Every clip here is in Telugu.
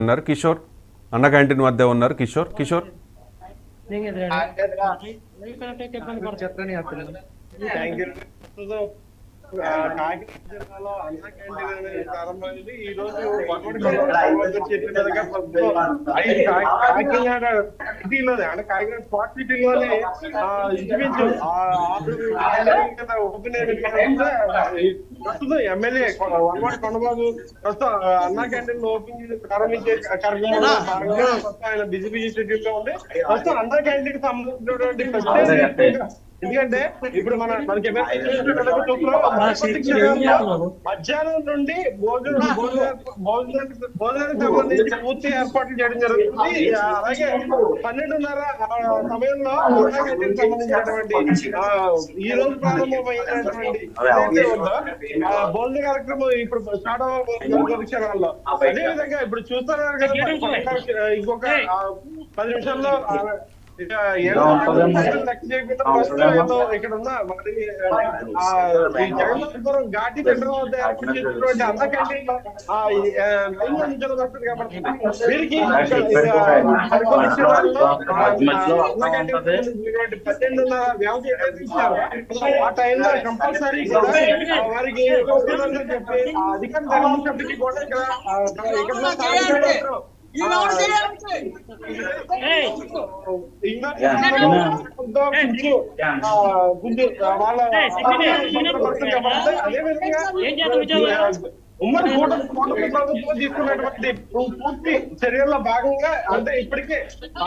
ఉన్నారు కిషోర్, అన్న క్యాంటీన్ వద్ద ఉన్నారు కిషోర్. కిషోర్ కాకినాడ జిల్లాలో అన్న క్యాంటీన్ అనేది ప్రారంభమైంది. ఈ రోజు కాకినాడ సిటీలోనే అంటే కాకినాడ స్పాట్ సిటీలోనే ఇంచుమించు ఓపెన్ ప్రస్తుతం ఎమ్మెల్యే వనవాడి కొండబాబు ప్రస్తుతం అన్నా క్యాంటీన్ ఓపెన్ ప్రారంభించే కార్యక్రమంలో భాగంగా ప్రస్తుతం ఆయన బిజీ షెడ్యూల్ గా ఉంది. ప్రస్తుతం అన్నా క్యాంటీన్ సంబంధించినటువంటి ఎందుకంటే ఇప్పుడు మనకి మధ్యాహ్నం నుండి భోజనానికి సంబంధించి పూర్తి ఏర్పాట్లు చేయడం జరుగుతుంది. అలాగే 12:30 సమయంలో సంబంధించినటువంటి ఈ రోజు ప్రారంభమైనటువంటి భోజన కార్యక్రమం ఇప్పుడు స్టార్ట్ అవ్వబోతున్న క్షణాల్లో. అదే విధంగా ఇప్పుడు చూస్తున్నారు కదా, ఇంకొక 10 నిమిషాల్లో ఇక్కడ ఉన్న జగన్నాథపురం ఘాటి సెంటర్ వద్ద ఏర్పాటు చేసినటువంటి అన్న క్యాంటీన్ వస్తుంది కాబట్టి వీరికి 12:30 వ్యవధి ఏదైతే ఇచ్చారో ఆ టైంలో కంపల్సరీ వారికి చెప్పి అధికారులు కూడా ఇక్కడ ఉమ్మడి ప్రభుత్వం తీసుకున్నటువంటి పూర్తి చర్యల్లో భాగంగా అంటే ఇప్పటికే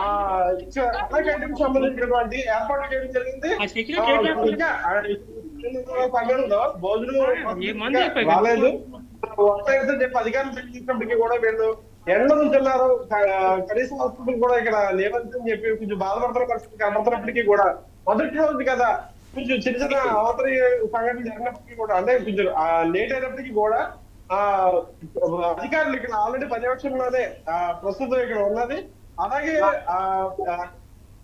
అన్న క్యాంటీన్ సంబంధించినటువంటి ఏర్పాటు చేయడం జరిగింది. సమయంలో భోజనం రాలేదు వస్తాయని చెప్పి అధికారులు తెలిసినప్పటికీ కూడా వీళ్ళు ఎండలో ఉంటున్నారు. కనీసం వస్తువులు కూడా ఇక్కడ లేవని చెప్పి కొంచెం బాధపడుతున్న పరిస్థితి కనబడుతున్నప్పటికీ కూడా మొదటి రోజు కదా కొంచెం చిన్న చిన్న అవతరి సంఘటనలు జరిగినప్పటికీ కూడా అంటే కొంచెం లేట్ అయినప్పటికీ కూడా అధికారులు ఇక్కడ ఆల్రెడీ పర్యవేక్షణలోనే ప్రస్తుతం ఇక్కడ ఉన్నది. అలాగే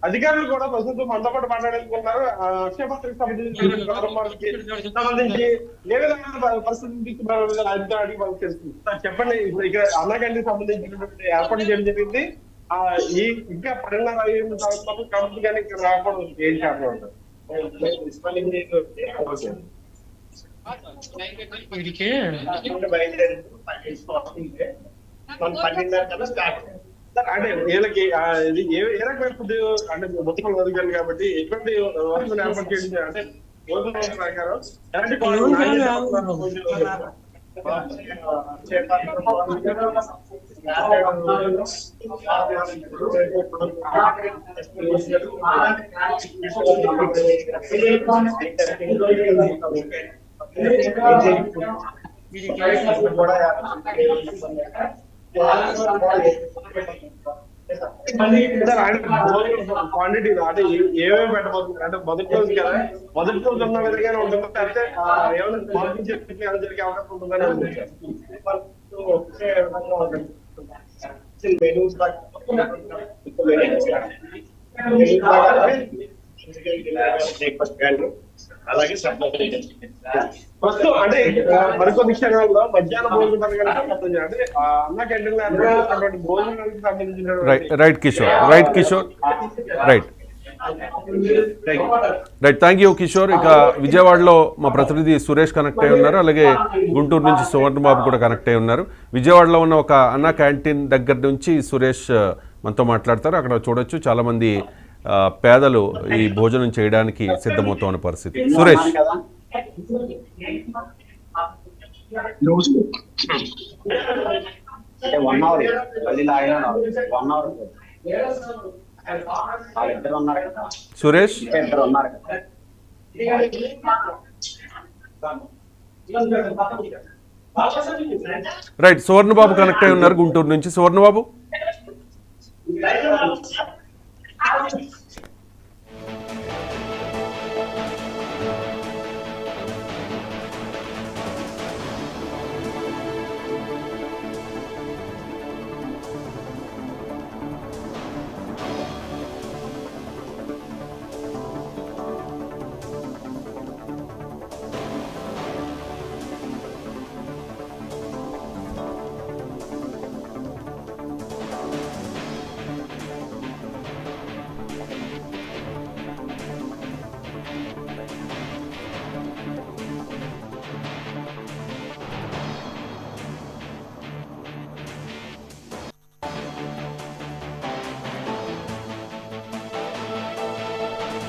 అధికారులు కూడా ప్రస్తుతం మనతో పాటు మాట్లాడుతున్నారు. అక్షయపత్రికి సంబంధించి ఏ విధమైన పరిస్థితి అడిగి మనకు తెలుస్తుంది. చెప్పండి, ఇక్కడ అన్నా క్యాంటీన్ సంబంధించినటువంటి ఏర్పాటు చేయడం జరిగింది. ఈ ఇంకా 12:30 కాబట్టి కానీ ఇక్కడ రాకపోవడం ఏం కారణం ఉంటుంది? అంటే వీళ్ళకి ఏ రకమైన ఫుడ్ అంటే మొత్తం అధికారులు కాబట్టి ఎటువంటి వస్తువులు ఏర్పాటు చేయడం అంటే భోజనం ప్రకారం ఎలాంటి క్వాంటిటీ అంటే ఏమేమి పెట్టబోతున్నారు అంటే మొదటి రోజు కదా, మొదటి రోజు ఉన్న విధంగానే ఉంటుంది అంటే ఏమైనా మార్పులు చెప్పి జరిగే అవకాశం ఉంటుందని అలాగే ప్రస్తుతం అంటే మరికొన్ని క్షణాల్లో మధ్యాహ్నం భోజనం అంటే అన్న క్యాంటీన్ భోజనానికి సంబంధించిన right Kishore, right Kishore, right thank you Kishore. ఇక విజయవాడలో మా ప్రతినిధి సురేష్ కనెక్ట్ అయి ఉన్నారు, అలాగే గుంటూరు నుంచి సువర్ణబాబు కూడా కనెక్ట్ అయి ఉన్నారు. విజయవాడలో ఉన్న ఒక అన్న క్యాంటీన్ దగ్గర నుంచి సురేష్ మనతో మాట్లాడతారు. అక్కడ చూడొచ్చు చాలామంది పేదలు ఈ భోజనం చేయడానికి సిద్ధమవుతున్న పరిస్థితి. సురేష్, సురేష్ రైట్, సువర్ణబాబు కనెక్ట్ అయి ఉన్నారు గుంటూరు నుంచి. సువర్ణబాబు